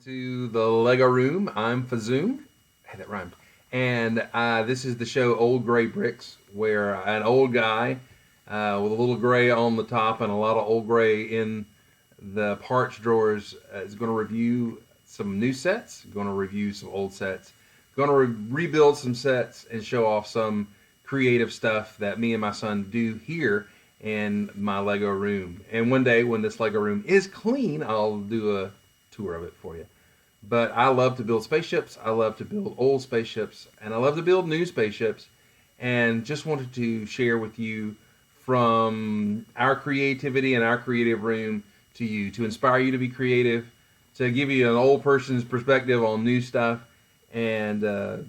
To the Lego Room. I'm Fazoom. Hey, that rhymed. And this is the show Old Gray Bricks, where an old guy with a little gray on the top and a lot of old gray in the parts drawers is going to review some new sets, going to review some old sets, going to rebuild some sets and show off some creative stuff that me and my son do here in my Lego room. And one day when this Lego room is clean, I'll do a tour of it for you. But I love to build spaceships. I love to build old spaceships, and I love to build new spaceships. And just wanted to share with you from our creativity and our creative room to you to inspire you to be creative, to give you an old person's perspective on new stuff, and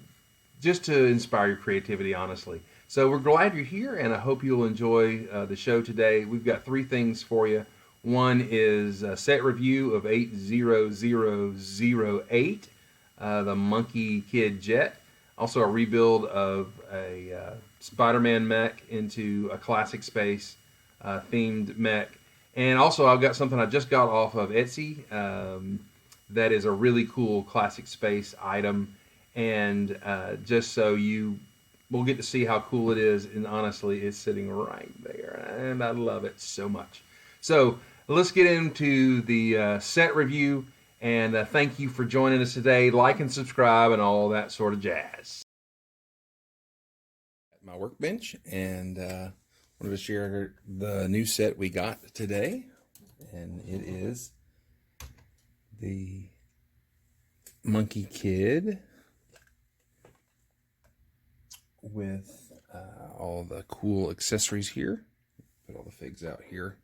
just to inspire your creativity, honestly. So we're glad you're here, and I hope you'll enjoy the show today. We've got three things for you. One is a set review of 80008, the Monkie Kid jet. Also a rebuild of a Spider-Man mech into a classic space themed mech. And also I've got something I just got off of Etsy that is a really cool classic space item. And just so you will get to see how cool it is, and honestly, it's sitting right there. And I love it so much. So let's get into the set review, and thank you for joining us today. Like and subscribe and all that sort of jazz. At my workbench, and wanted to share the new set we got today, and it is the Monkie Kid with all the cool accessories here. Put all the figs out here.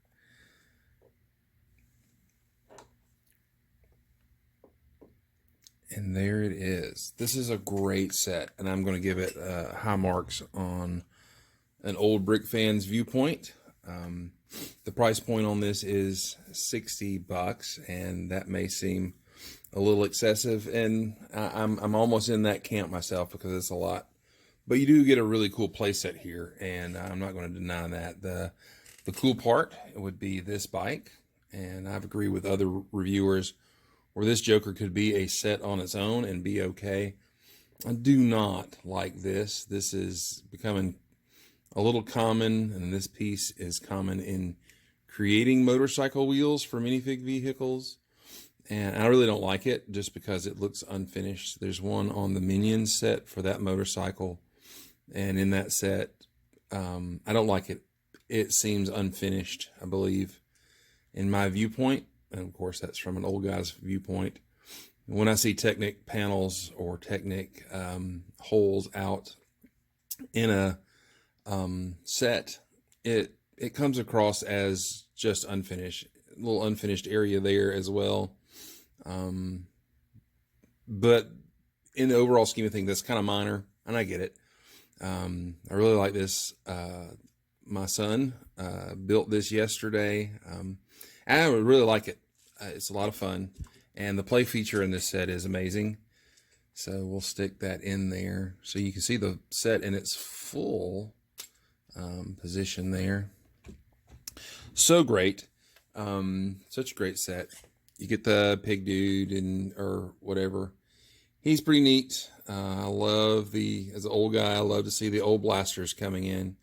And there it is. This is a great set, and I'm going to give it high marks on an old brick fan's viewpoint. The price point on this is $60, and that may seem a little excessive, and I'm almost in that camp myself because it's a lot. But you do get a really cool playset here, and I'm not going to deny that. The cool part would be this bike, and I've agreed with other reviewers where this Joker could be a set on its own and be okay. I do not like this. This is becoming a little common, and this piece is common in creating motorcycle wheels for minifig vehicles. And I really don't like it just because it looks unfinished. There's one on the Minions set for that motorcycle, and in that set, I don't like it. It seems unfinished, I believe, in my viewpoint. And of course, that's from an old guy's viewpoint. When I see Technic panels or Technic holes out in a set, it comes across as just unfinished. A little unfinished area there as well. But in the overall scheme of things, that's kind of minor, and I get it. I really like this. My son built this yesterday. I would really like it. It's a lot of fun, and the play feature in this set is amazing. So we'll stick that in there so you can see the set in its full position there. So great. Such a great set. You get the pig dude or whatever. He's pretty neat. I love as an old guy, I love to see the old blasters coming in.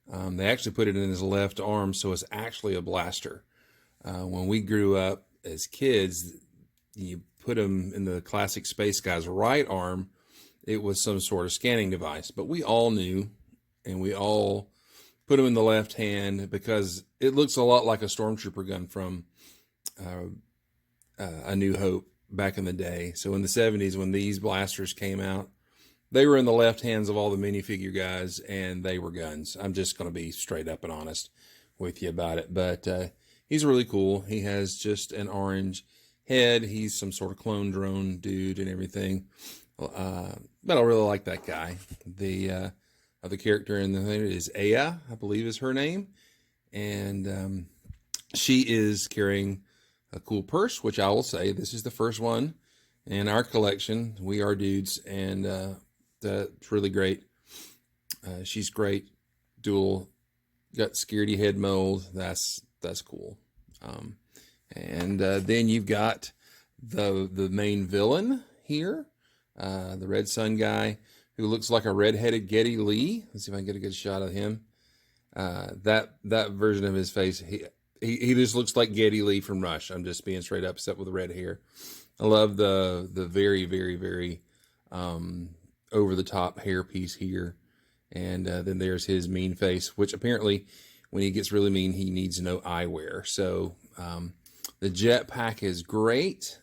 They actually put it in his left arm, so it's actually a blaster. When we grew up as kids, you put him in the classic space guy's right arm, it was some sort of scanning device. But we all knew, and we all put him in the left hand because it looks a lot like a stormtrooper gun from A New Hope back in the day. So in the 70s, when these blasters came out, they were in the left hands of all the minifigure guys, and they were guns. I'm just going to be straight up and honest with you about it. But he's really cool. He has just an orange head. He's some sort of clone drone dude and everything. But I really like that guy. The other character in the thing is Aya, I believe is her name. And she is carrying a cool purse, which I will say, this is the first one in our collection. We are dudes, and that's really great. She's great. Dual, got scaredy head mold. That's cool. And then you've got the main villain here, the Red Sun guy, who looks like a redheaded Geddy Lee. Let's see if I can get a good shot of him. That version of his face, he just looks like Geddy Lee from Rush. I'm just being straight up, except with the red hair. I love the very, very, very over the top hair piece here. And then there's his mean face, which apparently when he gets really mean, he needs no eyewear. So the jetpack is great.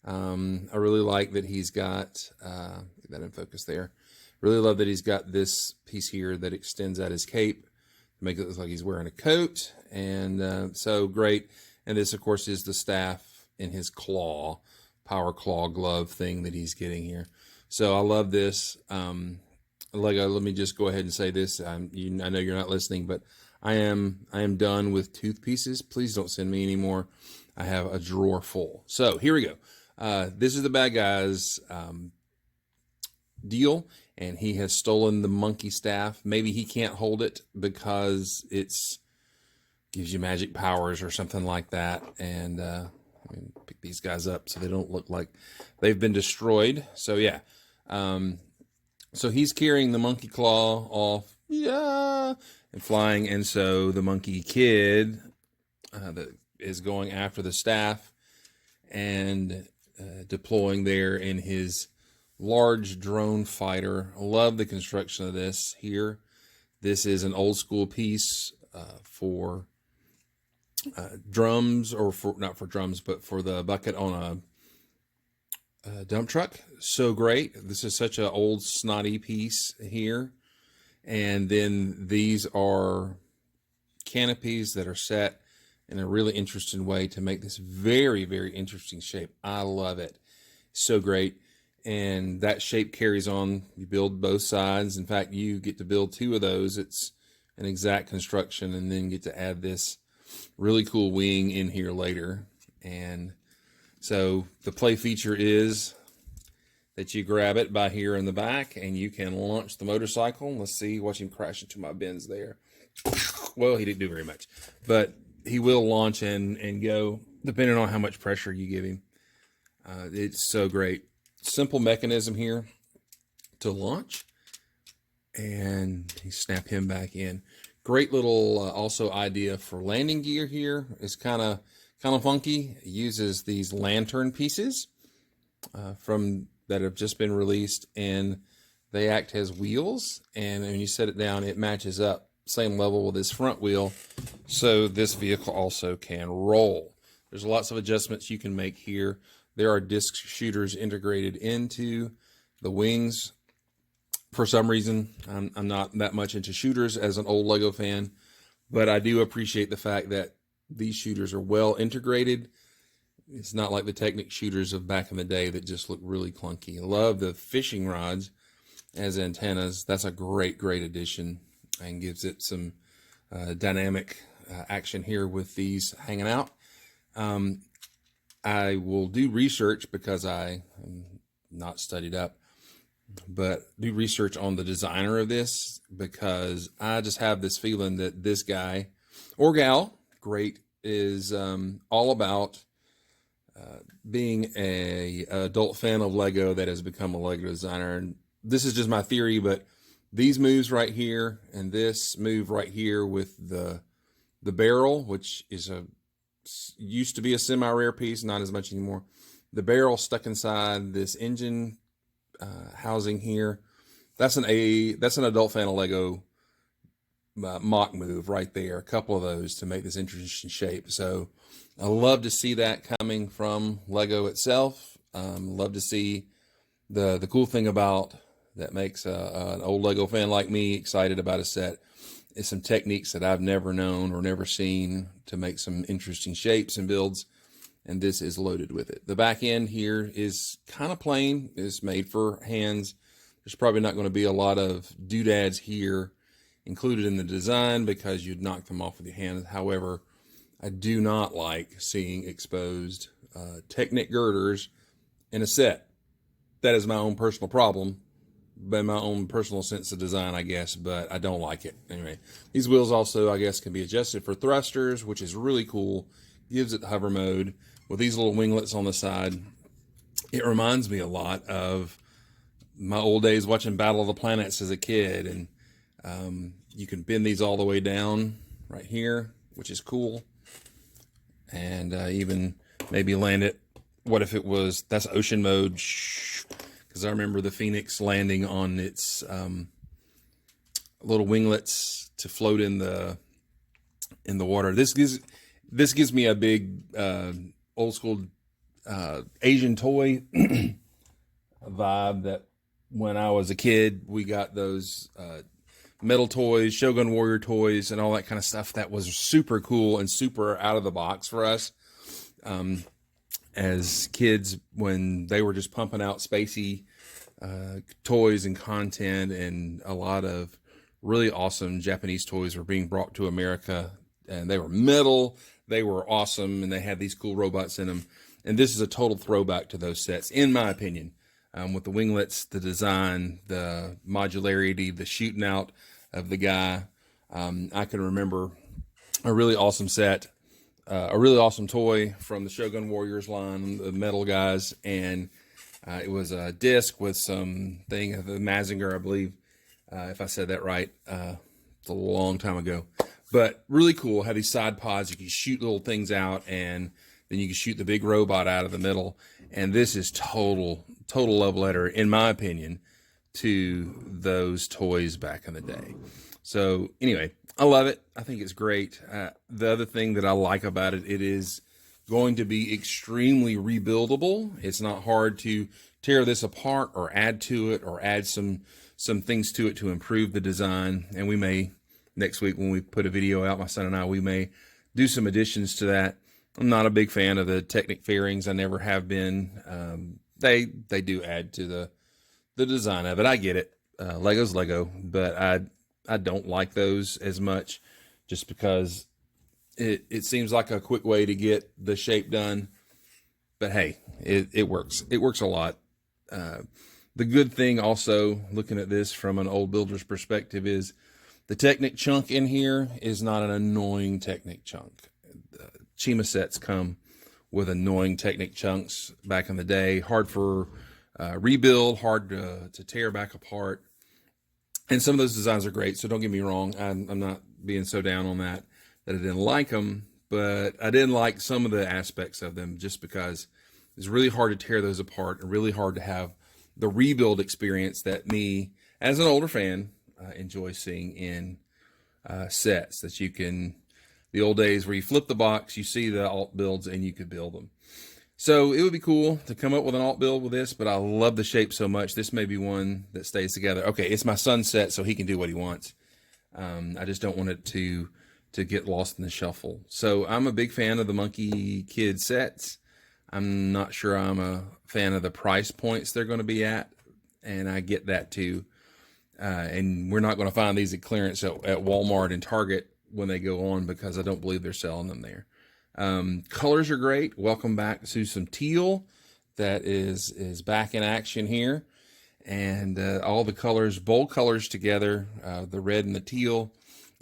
I really like that he's got, get that in focus there. Really love that he's got this piece here that extends out his cape to make it look like he's wearing a coat. And so great. And this, of course, is the staff in his claw, power claw glove thing that he's getting here. So I love this. Lego, let me just go ahead and say this. I know you're not listening, but I am done with tooth pieces. Please don't send me any more. I have a drawer full. So here we go. This is the bad guy's deal, and he has stolen the monkey staff. Maybe he can't hold it because it's gives you magic powers or something like that. And pick these guys up so they don't look like they've been destroyed. So yeah. So he's carrying the monkey claw off, yeah, and flying. And so the Monkie Kid that is going after the staff and deploying there in his large drone fighter. I love the construction of this here. This is an old school piece for drums, or for not for drums, but for the bucket on a dump truck. So great. This is such an old snotty piece here. And then these are canopies that are set in a really interesting way to make this very, very interesting shape. I love it. So great. And that shape carries on. You build both sides. In fact, you get to build two of those. It's an exact construction, and then get to add this really cool wing in here later. And so the play feature is that you grab it by here in the back and you can launch the motorcycle. Let's see, watch him crash into my bins there. Well, he didn't do very much, but he will launch and go depending on how much pressure you give him. It's so great. Simple mechanism here to launch, and you snap him back in. Great little also idea for landing gear here. It's kind of funky. It uses these lantern pieces from that have just been released, and they act as wheels. And when you set it down, it matches up same level with this front wheel, so this vehicle also can roll. There's lots of adjustments you can make here. There are disc shooters integrated into the wings. For some reason, I'm not that much into shooters as an old Lego fan, but I do appreciate the fact that these shooters are well integrated. It's not like the Technic shooters of back in the day that just look really clunky. I love the fishing rods as antennas. That's a great, great addition and gives it some dynamic action here with these hanging out. I will do research because I am not studied up, but do research on the designer of this, because I just have this feeling that this guy or gal, great, is all about being a adult fan of Lego that has become a Lego designer. And this is just my theory, but these moves right here and this move right here with the barrel, which is used to be a semi-rare piece, not as much anymore. The barrel stuck inside this engine housing here. That's an adult fan of Lego mock move right there. A couple of those to make this interesting shape. So I love to see that coming from Lego itself. Love to see the cool thing about that makes an old Lego fan like me excited about a set is some techniques that I've never known or never seen to make some interesting shapes and builds, and this is loaded with it. The back end here is kind of plain. It's made for hands. There's probably not going to be a lot of doodads here included in the design because you'd knock them off with your hands. However, I do not like seeing exposed Technic girders in a set. That is my own personal problem, by my own personal sense of design, I guess, but I don't like it. Anyway, these wheels also, I guess, can be adjusted for thrusters, which is really cool. Gives it hover mode with these little winglets on the side. it reminds me a lot of my old days watching Battle of the Planets as a kid. And you can bend these all the way down right here, which is cool. And even maybe land it. What if it was, that's ocean mode? Because I remember the Phoenix landing on its little winglets to float in the water. This gives me a big old school Asian toy vibe that when I was a kid, we got those metal toys, Shogun Warrior toys, and all that kind of stuff that was super cool and super out of the box for us as kids when they were just pumping out spacey toys and content, and a lot of really awesome Japanese toys were being brought to America, and they were metal, they were awesome, and they had these cool robots in them. And this is a total throwback to those sets, in my opinion. With the winglets, the design, the modularity, the shooting out of the guy. I can remember a really awesome set, a really awesome toy from the Shogun Warriors line, the metal guys, and it was a disc with some thing of the Mazinger, I believe, if I said that right. It's a long time ago, but really cool. Had these side pods, you can shoot little things out, and then you can shoot the big robot out of the middle. And this is total love letter, in my opinion, to those toys back in the day. So anyway, I love it. I think it's great. The other thing that I like about it, it is going to be extremely rebuildable. It's not hard to tear this apart or add to it or add some things to it to improve the design. And we may, next week when we put a video out, my son and I, we may do some additions to that. I'm not a big fan of the Technic fairings. I never have been. They do add to the design of it. I get it. Lego's Lego, but I don't like those as much just because it seems like a quick way to get the shape done. But hey, it works. It works a lot. The good thing also, looking at this from an old builder's perspective, is the Technic chunk in here is not an annoying Technic chunk. Chima sets come with annoying Technic chunks back in the day. Hard for rebuild, hard to tear back apart. And some of those designs are great, so don't get me wrong. I'm not being so down on that I didn't like them, but I didn't like some of the aspects of them just because it's really hard to tear those apart and really hard to have the rebuild experience that me, as an older fan, enjoy seeing in sets that you can... The old days where you flip the box, you see the alt builds, and you could build them. So it would be cool to come up with an alt build with this, but I love the shape so much. This may be one that stays together. Okay, it's my son's set, so he can do what he wants. I just don't want it to get lost in the shuffle. So I'm a big fan of the Monkie Kid sets. I'm not sure I'm a fan of the price points they're going to be at, and I get that too. And we're not going to find these at clearance at Walmart and Target when they go on, because I don't believe they're selling them there. Colors are great. Welcome back to some teal that is back in action here, and all the colors, bold colors together, the red and the teal.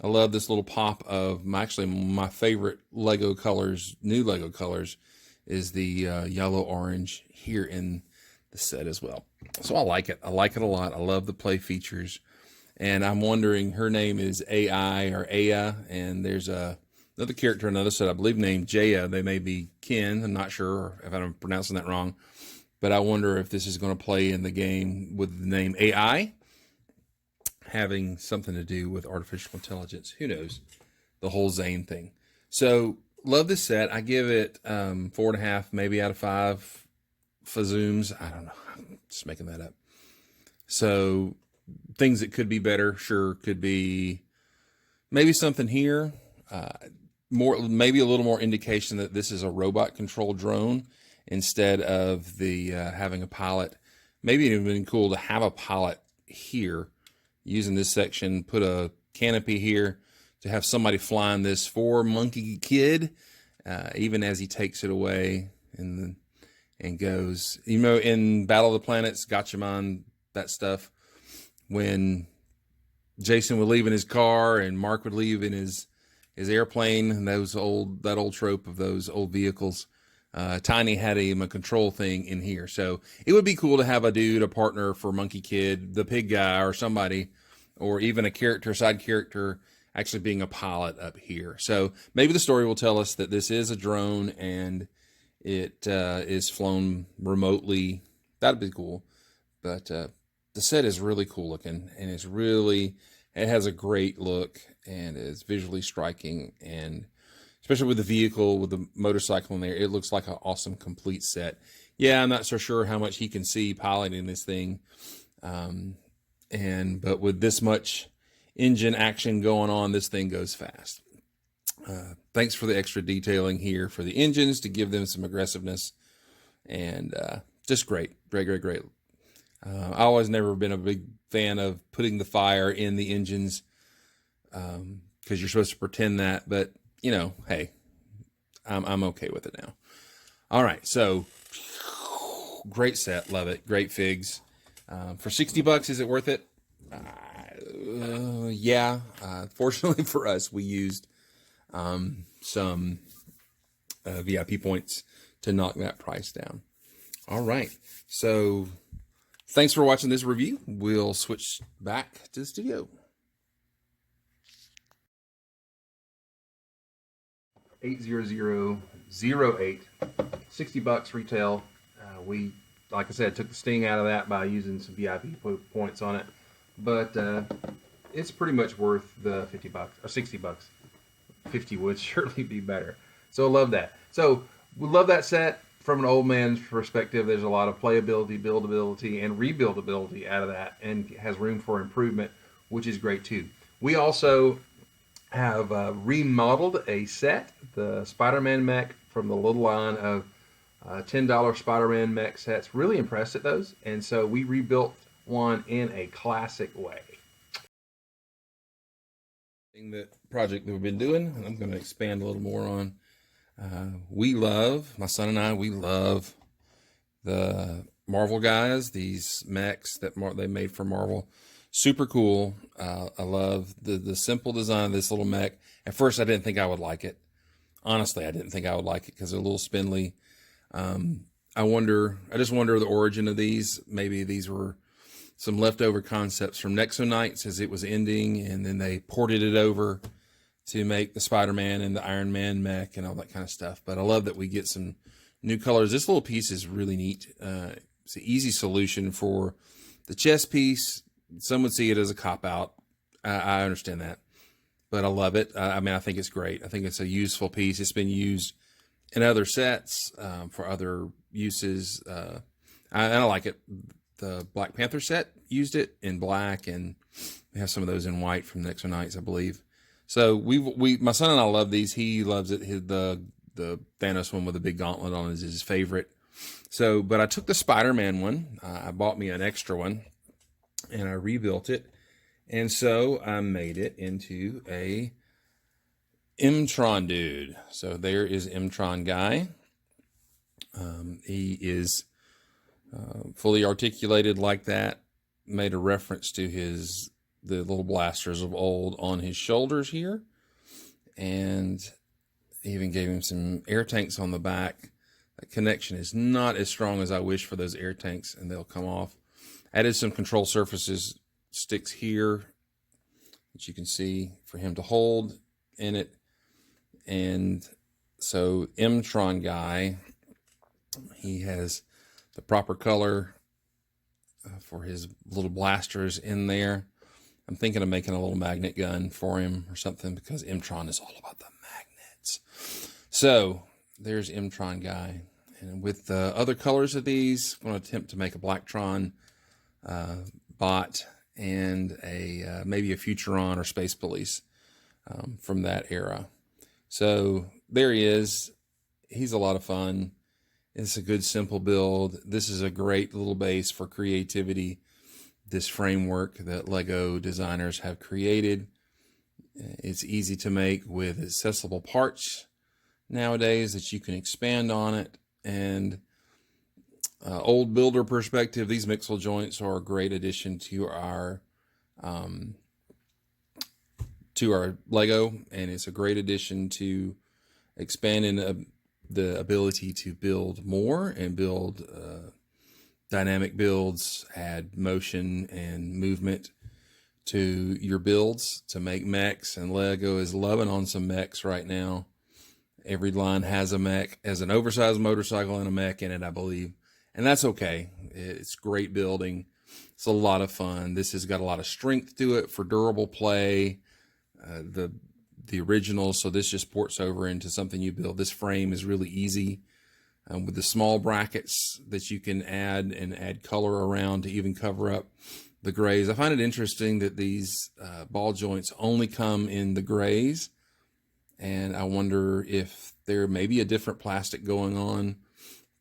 I love this little pop of my favorite Lego colors, new Lego colors, is the yellow orange here in the set as well. So I like it. I like it a lot. I love the play features. And I'm wondering, her name is AI or Aya, and there's another character in another set, I believe, named Jaya. They may be kin. I'm not sure if I'm pronouncing that wrong. But I wonder if this is going to play in the game with the name AI, having something to do with artificial intelligence. Who knows? The whole Zane thing. So, love this set. I give it 4.5, maybe out of 5 Fazooms. I don't know. I'm just making that up. So... things that could be better, sure, could be maybe something here, maybe a little more indication that this is a robot controlled drone instead of the having a pilot. Maybe it would have been cool to have a pilot here using this section, put a canopy here to have somebody flying this for Monkie Kid, even as he takes it away and goes. You know, in Battle of the Planets, Gatchaman, that stuff, when Jason would leave in his car and Mark would leave in his airplane, and that old trope of those old vehicles. Tiny had a control thing in here. So it would be cool to have a dude, a partner for Monkie Kid, the pig guy, or somebody, or even a character, side character, actually being a pilot up here. So maybe the story will tell us that this is a drone and it is flown remotely. That'd be cool. But the set is really cool looking, and it has a great look and is visually striking, and especially with the vehicle, with the motorcycle in there, it looks like an awesome complete set. Yeah, I'm not so sure how much he can see piloting this thing. But with this much engine action going on, this thing goes fast. Thanks for the extra detailing here for the engines to give them some aggressiveness, and just great. I always never been a big fan of putting the fire in the engines because you're supposed to pretend that, but you know, hey, I'm okay with it now. All right, so great set, love it, great figs. For $60, is it worth it? Yeah. Fortunately for us, we used some VIP points to knock that price down. All right, so thanks for watching this review. We'll switch back to the studio. 80008, $60 retail. We, like I said, took the sting out of that by using some VIP points on it, but it's pretty much worth the $50 or $60. 50 would surely be better. So I love that. So we love that set. From an old man's perspective, there's a lot of playability, buildability, and rebuildability out of that, and has room for improvement, which is great too. We also have remodeled a set, the Spider-Man mech from the little line of $10 Spider-Man mech sets. Really impressed at those, and so we rebuilt one in a classic way. The project that we've been doing, and I'm going to expand a little more on. My son and I, we love the Marvel guys, these mechs that they made for Marvel. Super cool. I love the simple design of this little mech. At first, I didn't think I would like it. Honestly, I didn't think I would like it because they're a little spindly. I just wonder the origin of these. Maybe these were some leftover concepts from Nexonites as it was ending, and then they ported it over to make the Spider-Man and the Iron Man mech and all that kind of stuff. But I love that we get some new colors. This little piece is really neat. It's an easy solution for the chest piece. Some would see it as a cop-out. I understand that, but I love it. I mean, I think it's great. I think it's a useful piece. It's been used in other sets for other uses. I like it. The Black Panther set used it in black, and we have some of those in white from Nexonites, I believe. So my son and I love these. He loves it. The Thanos one with the big gauntlet on is his favorite. So, but I took the Spider-Man one. I bought me an extra one, and I rebuilt it. And so I made it into a M-Tron dude. So there is M-Tron guy. He is fully articulated like that. Made a reference to the little blasters of old on his shoulders here, and even gave him some air tanks on the back. That connection is not as strong as I wish for those air tanks, and they'll come off. Added some control surfaces sticks here that you can see for him to hold in it. And so M-Tron guy, he has the proper color for his little blasters in there. I'm thinking of making a little magnet gun for him or something, because M-Tron is all about the magnets. So there's M-Tron guy. And with the other colors of these, I'm going to attempt to make a Blacktron bot and maybe a Futuron or Space Police from that era. So there he is. He's a lot of fun. It's a good, simple build. This is a great little base for creativity. This framework that Lego designers have created. It's easy to make with accessible parts nowadays that you can expand on it. And old builder perspective, these mixel joints are a great addition to our Lego, and it's a great addition to expanding the ability to build more and build dynamic builds, add motion and movement to your builds to make mechs. And Lego is loving on some mechs right now. Every line has a mech, has an oversized motorcycle and a mech in it, I believe. And that's okay. It's great building. It's a lot of fun. This has got a lot of strength to it for durable play. The original, so this just ports over into something you build. This frame is really easy with the small brackets that you can add and add color around to even cover up the grays. I find it interesting that these ball joints only come in the grays, and I wonder if there may be a different plastic going on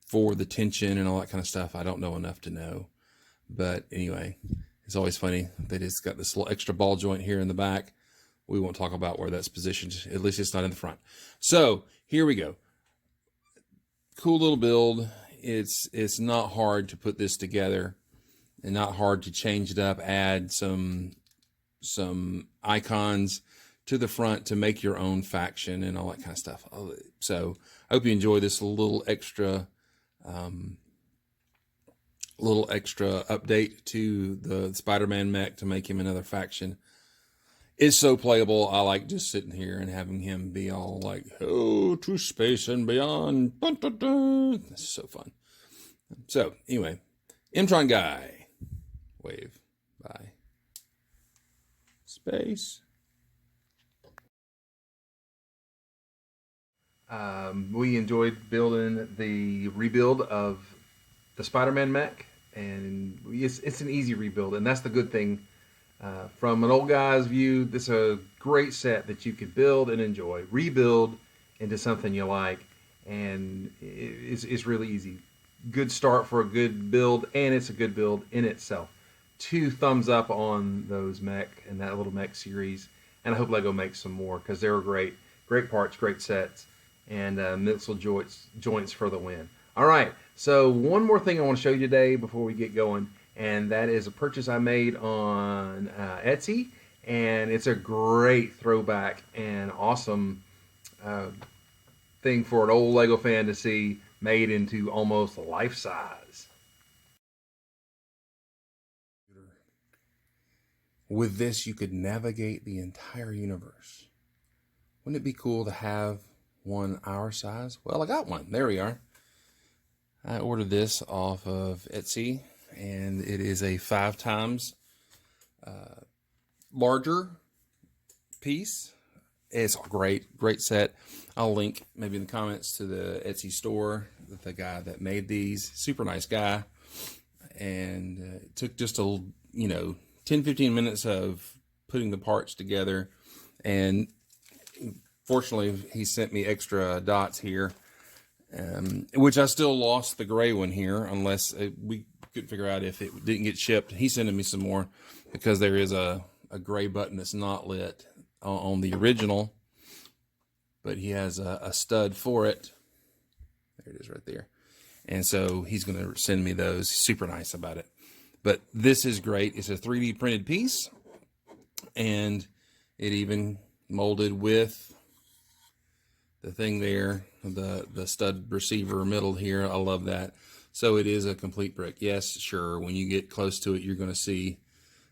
for the tension and all that kind of stuff. I don't know enough to know, but anyway, it's always funny that it's got this little extra ball joint here in the back. We won't talk about where that's positioned. At least it's not in the front. So here we go. Cool little build. It's not hard to put this together and not hard to change it up, add some icons to the front to make your own faction and all that kind of stuff. So I hope you enjoy this little extra update to the Spider-Man mech to make him another faction. It's so playable. I like just sitting here and having him be all like, oh, to space and beyond. Dun, dun, dun. This is so fun. So anyway, Mtron Guy. Wave. Bye. Space. We enjoyed building the rebuild of the Spider-Man mech. And it's an easy rebuild. And that's the good thing. From an old guy's view, this is a great set that you could build and enjoy, rebuild into something you like, and it's really easy. Good start for a good build, and it's a good build in itself. 2 thumbs up on those mech and that little mech series, and I hope Lego makes some more because they were great parts, great sets, and missile joints for the win. All right, so one more thing I want to show you today before we get going. And that is a purchase I made on Etsy, and it's a great throwback and awesome thing for an old Lego fan to see made into almost life size. With this, you could navigate the entire universe. Wouldn't it be cool to have one our size? Well, I got one. There we are. I ordered this off of Etsy. And it is a 5 times larger piece. It's a great set. I'll link maybe in the comments to the Etsy store with the guy that made these. Super nice guy. And it took just 10-15 minutes of putting the parts together. And fortunately, he sent me extra dots here, which I still lost the gray one here, unless we couldn't figure out if it didn't get shipped. He's sending me some more because there is a gray button that's not lit on the original, but he has a stud for it. There it is right there. And so he's going to send me those. He's super nice about it. But this is great. It's a 3D printed piece, and it even molded with the thing there, the stud receiver middle here. I love that. So it is a complete brick. Yes, sure. When you get close to it, you're going to see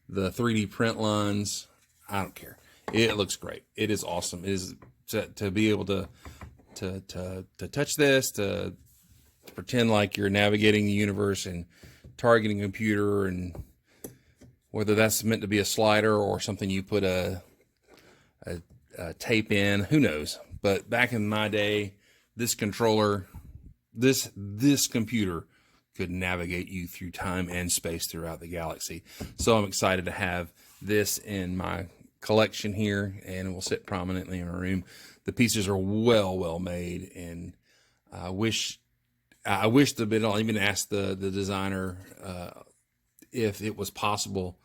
the 3D print lines. I don't care. It looks great. It is awesome. It is to be able to touch this, to pretend like you're navigating the universe and targeting a computer, and whether that's meant to be a slider or something you put a tape in, who knows? But back in my day, this controller, this computer could navigate you through time and space throughout the galaxy. So I'm excited to have this in my collection here, and it will sit prominently in my room. The pieces are well made, and I wish the bit. I'll even ask the designer if it was possible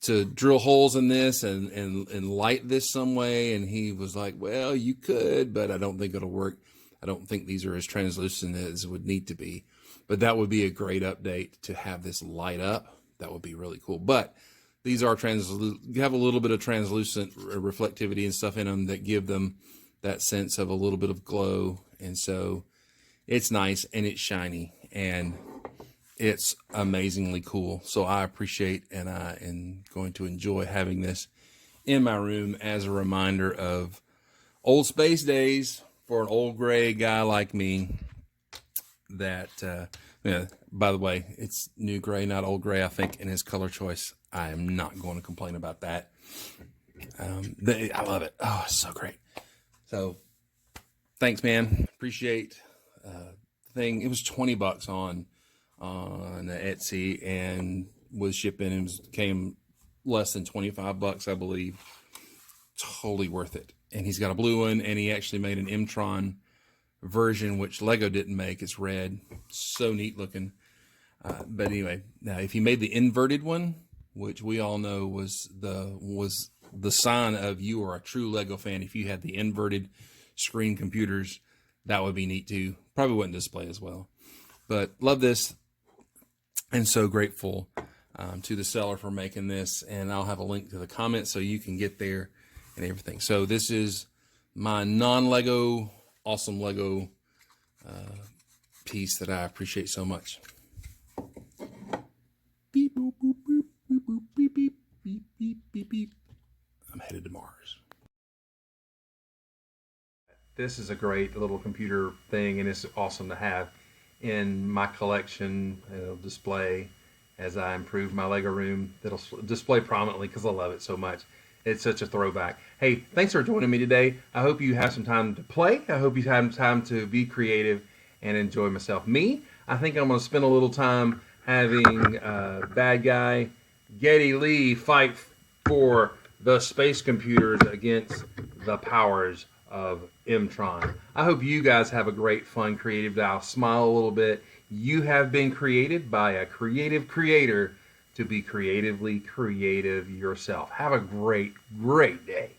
to drill holes in this and light this some way, and he was like, well, you could, but I don't think it'll work. I don't think these are as translucent as would need to be, but that would be a great update to have this light up. That would be really cool. But these are have a little bit of translucent reflectivity and stuff in them that give them that sense of a little bit of glow And so it's nice and it's shiny and it's amazingly cool. So I appreciate and I am going to enjoy having this in my room as a reminder of old space days for an old gray guy like me. That yeah, by the way, it's new gray, not old gray, I think, in his color choice. I am not going to complain about that. I love it. Oh, it's so great. So thanks, man. Appreciate the thing. It was $20 on Etsy and was shipping and came less than $25, I believe. Totally worth it. And he's got a blue one, and he actually made an M-Tron version, which Lego didn't make. It's red. So neat looking. But anyway, now if he made the inverted one, which we all know was the sign of you are a true Lego fan, if you had the inverted screen computers, that would be neat too. Probably wouldn't display as well. But love this, and so grateful to the seller for making this. And I'll have a link to the comments so you can get there and everything. So this is my non-Lego, awesome Lego piece that I appreciate so much. Beep, boop, boop, boop, boop, boop, beep, beep, beep, beep, beep, beep. I'm headed to Mars. This is a great little computer thing, and it's awesome to have in my collection. It'll display as I improve my Lego room. It'll display prominently because I love it so much. It's such a throwback. Hey, thanks for joining me today. I hope you have some time to play. I hope you have time to be creative and enjoy myself. I think I'm going to spend a little time having bad guy Geddy Lee fight for the space computers against the powers of M-Tron. I hope you guys have a great, fun, creative day. I'll smile a little bit. You have been created by a creative creator to be creatively creative yourself. Have a great, great day.